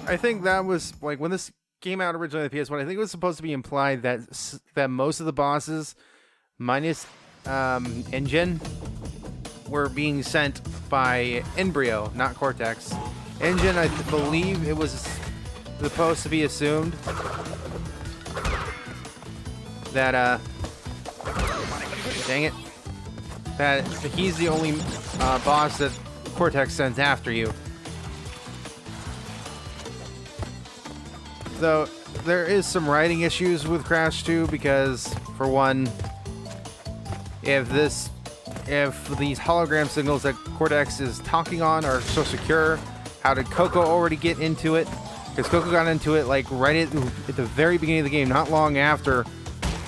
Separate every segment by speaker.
Speaker 1: I think that was like when this came out originally on the PS1. I think it was supposed to be implied that most of the bosses, minus Engine, were being sent by Embryo, not Cortex. Engine, I believe it was supposed to be assumed that dang it, that he's the only boss that Cortex sends after you. Though there is some writing issues with Crash 2 because, for one, if these hologram signals that Cortex is talking on are so secure, how did Coco already get into it? Because Coco got into it like right at the very beginning of the game, not long after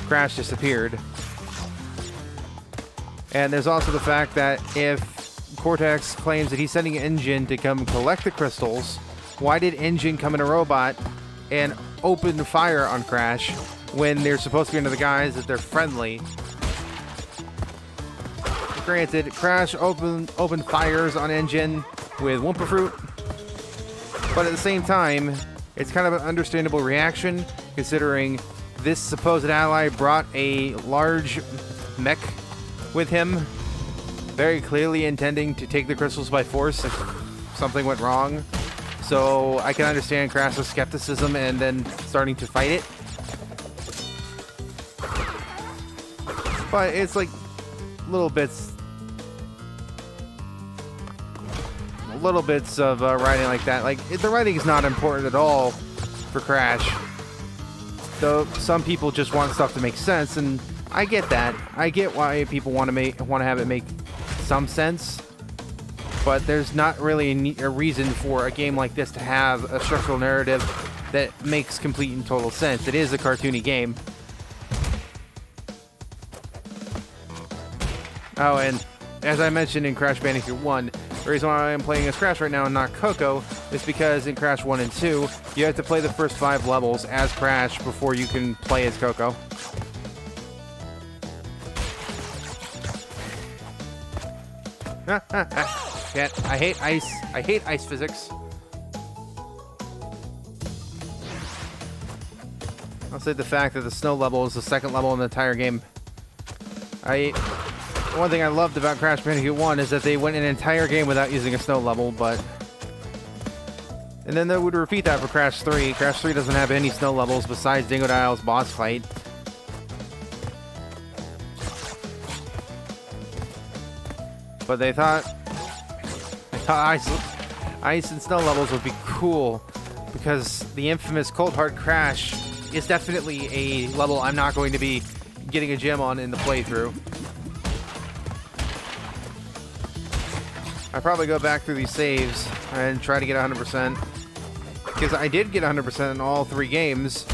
Speaker 1: Crash disappeared. And there's also the fact that if Cortex claims that he's sending Engine to come collect the crystals, why did Engine come in a robot and open fire on Crash when they're supposed to be under the guise that they're friendly? Granted, Crash opened fires on Engine with Wumpa Fruit, but at the same time, it's kind of an understandable reaction considering this supposed ally brought a large mech with him, very clearly intending to take the crystals by force if something went wrong. So I can understand Crash's skepticism and then starting to fight it. But it's like little bits of writing like that. Like, the writing is not important at all for Crash. Though some people just want stuff to make sense, and I get that. I get why people want to have it make some sense. But there's not really a reason for a game like this to have a structural narrative that makes complete and total sense. It is a cartoony game. Oh, and as I mentioned in Crash Bandicoot 1, the reason why I'm playing as Crash right now and not Coco is because in Crash 1 and 2, you have to play the first 5 levels as Crash before you can play as Coco. Shit, I hate ice. I hate ice physics. I'll say the fact that the snow level is the second level in the entire game. One thing I loved about Crash Bandicoot 1 is that they went an entire game without using a snow level, but... And then they would repeat that for Crash 3. Crash 3 doesn't have any snow levels besides Dingodile's boss fight. But they thought ice and snow levels would be cool because the infamous Cold Hard Crash is definitely a level I'm not going to be getting a gem on in the playthrough. I probably go back through these saves and try to get 100% because I did get 100% in all 3 games,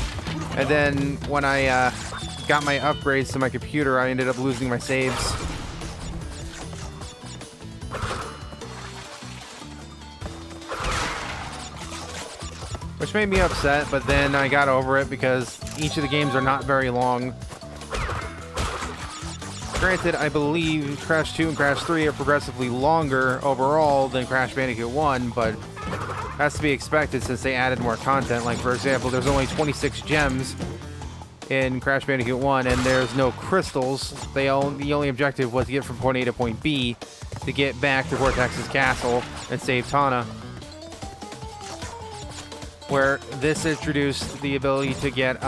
Speaker 1: and then when I got my upgrades to my computer, I ended up losing my saves. Which made me upset, but then I got over it because each of the games are not very long. Granted, I believe Crash 2 and Crash 3 are progressively longer overall than Crash Bandicoot 1, but that's to be expected since they added more content. Like, for example, there's only 26 gems in Crash Bandicoot 1, and there's no crystals. The only objective was to get from point A to point B to get back to Cortex's castle and save Tawna. Where this introduced the ability to get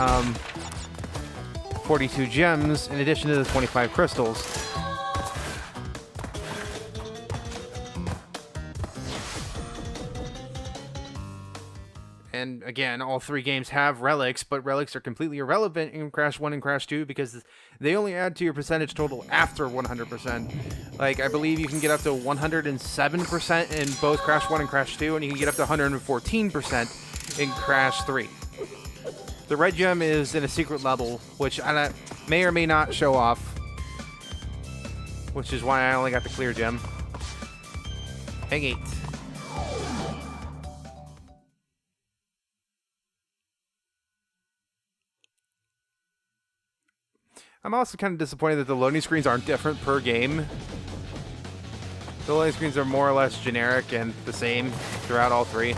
Speaker 1: 42 gems in addition to the 25 crystals. And again, all 3 games have relics, but relics are completely irrelevant in Crash 1 and Crash 2 because they only add to your percentage total after 100%. Like, I believe you can get up to 107% in both Crash 1 and Crash 2, and you can get up to 114% in Crash 3. The red gem is in a secret level, which I may or may not show off, which is why I only got the clear gem. Hang 8. I'm also kind of disappointed that the loading screens aren't different per game. The loading screens are more or less generic and the same throughout all 3.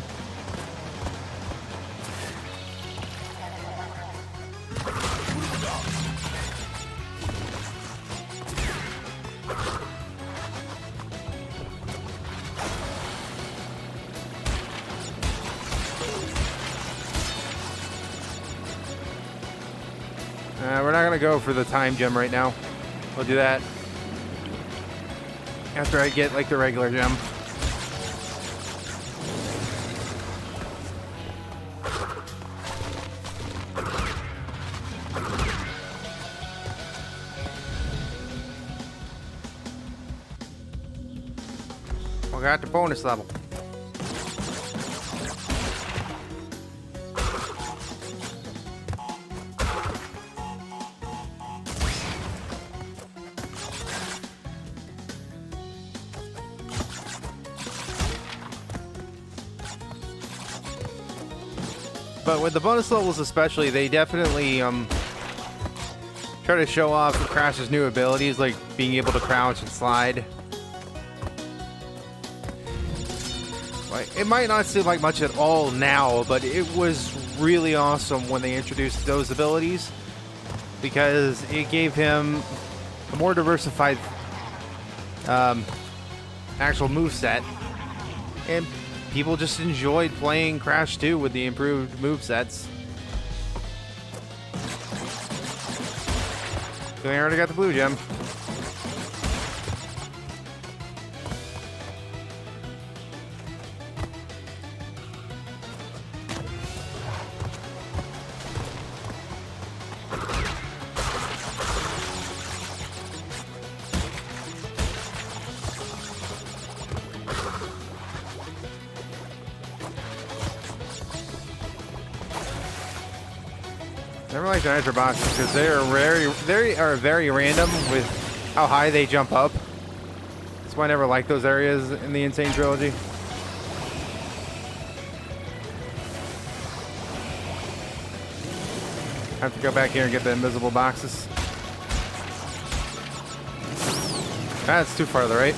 Speaker 1: We're not gonna go for the time gem right now. We'll do that after I get like the regular gem. We got the bonus level. But with the bonus levels especially, they definitely try to show off Crash's new abilities, like being able to crouch and slide. Like, it might not seem like much at all now, but it was really awesome when they introduced those abilities, because it gave him a more diversified actual moveset, and people just enjoyed playing Crash 2 with the improved movesets. So I already got the blue gem. Never like the nitro boxes because they are very random with how high they jump up. That's why I never liked those areas in the Insane Trilogy. I have to go back here and get the invisible boxes. That's too far to the right.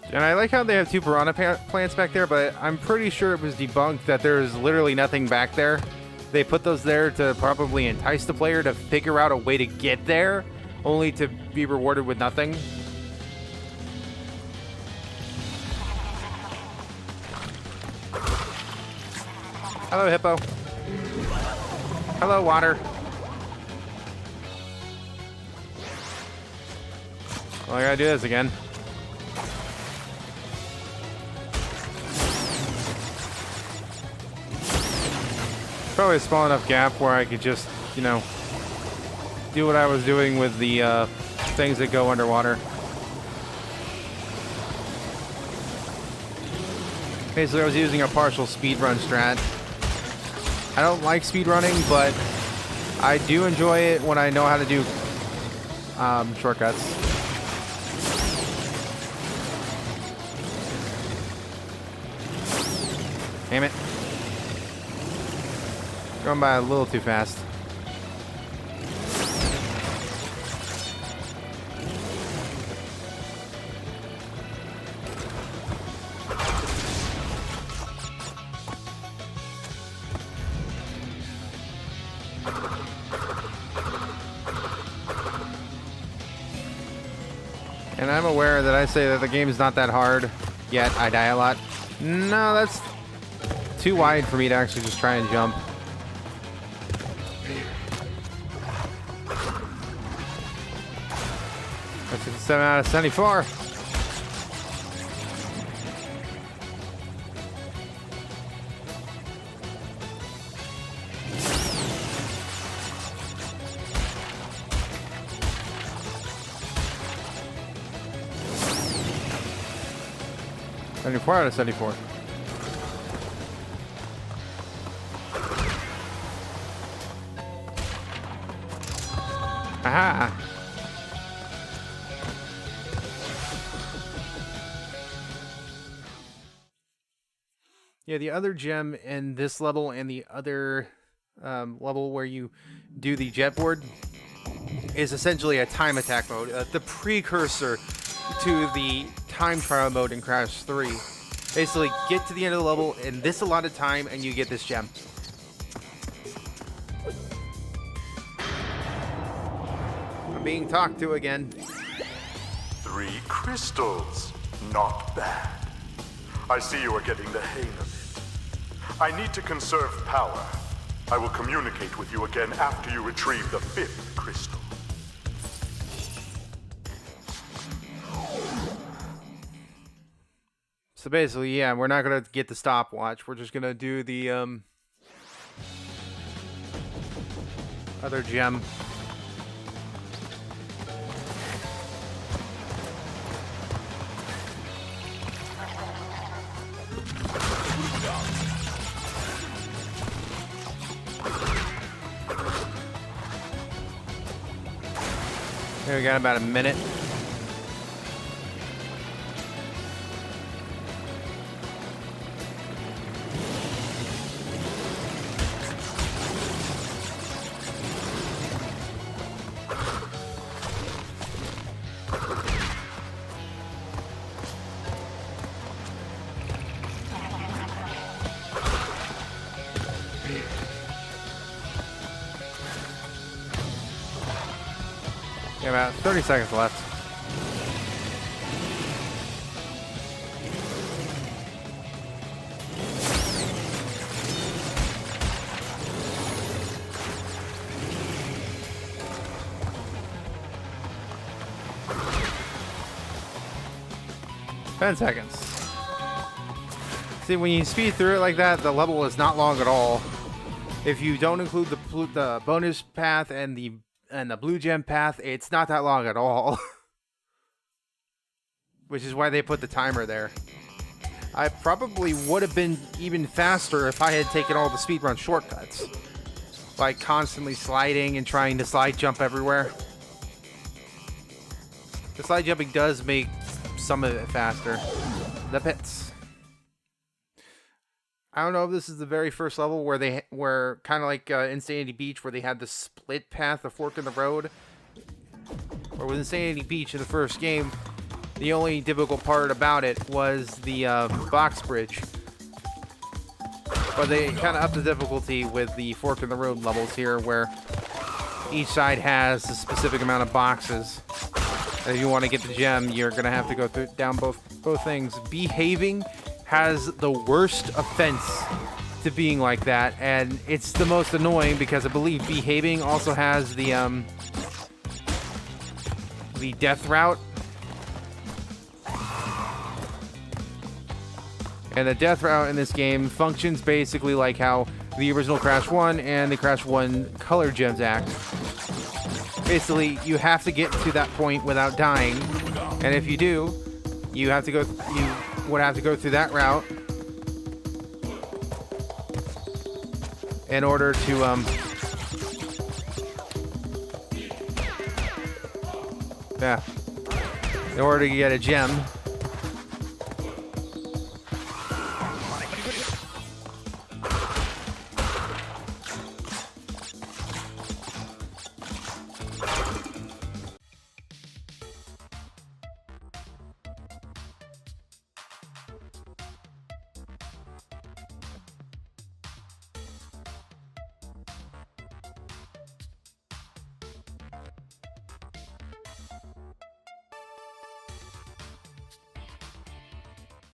Speaker 1: And I like how they have two piranha plants back there, but I'm pretty sure it was debunked that there's literally nothing back there. They put those there to probably entice the player to figure out a way to get there, only to be rewarded with nothing. Hello, hippo. Hello, water. Well, I gotta do this again. Probably a small enough gap where I could just, you know, do what I was doing with the things that go underwater. Basically, I was using a partial speedrun strat. I don't like speedrunning, but I do enjoy it when I know how to do shortcuts. Damn it. Going by a little too fast. And I'm aware that I say that the game is not that hard, yet I die a lot. No, that's too wide for me to actually just try and jump. That's a 7 out of 74. Out of 74. Aha! Yeah, the other gem in this level and the other level where you do the jet board is essentially a time attack mode, the precursor to the time trial mode in Crash 3. Basically, get to the end of the level in this allotted time, and you get this gem. I'm being talked to again.
Speaker 2: 3 crystals. Not bad. I see you are getting the hang of it. I need to conserve power. I will communicate with you again after you retrieve the 5th crystal.
Speaker 1: So basically, yeah, we're not gonna get the stopwatch. We're just gonna do the other gem. Here we got about a minute. About 30 seconds left. Ten seconds. See, when you speed through it like that, the level is not long at all. If you don't include the bonus path and the blue gem path, it's not that long at all. Which is why they put the timer there. I probably would have been even faster if I had taken all the speedrun shortcuts. Like constantly sliding and trying to slide jump everywhere. The slide jumping does make some of it faster. The pits. I don't know if this is the very first level where kind of like Insanity Beach, where they had the split path, the fork in the road. Or with Insanity Beach in the first game, the only difficult part about it was the box bridge. But they kind of upped the difficulty with the fork in the road levels here, where each side has a specific amount of boxes. And if you want to get the gem, you're going to have to go down both things. Behaving has the worst offense to being like that, and it's the most annoying because I believe behaving also has the death route. And the death route in this game functions basically like how the original Crash 1 and the Crash 1 Color Gems act. Basically, you have to get to that point without dying, and if you do, you would have to go through that route in order to in order to get a gem.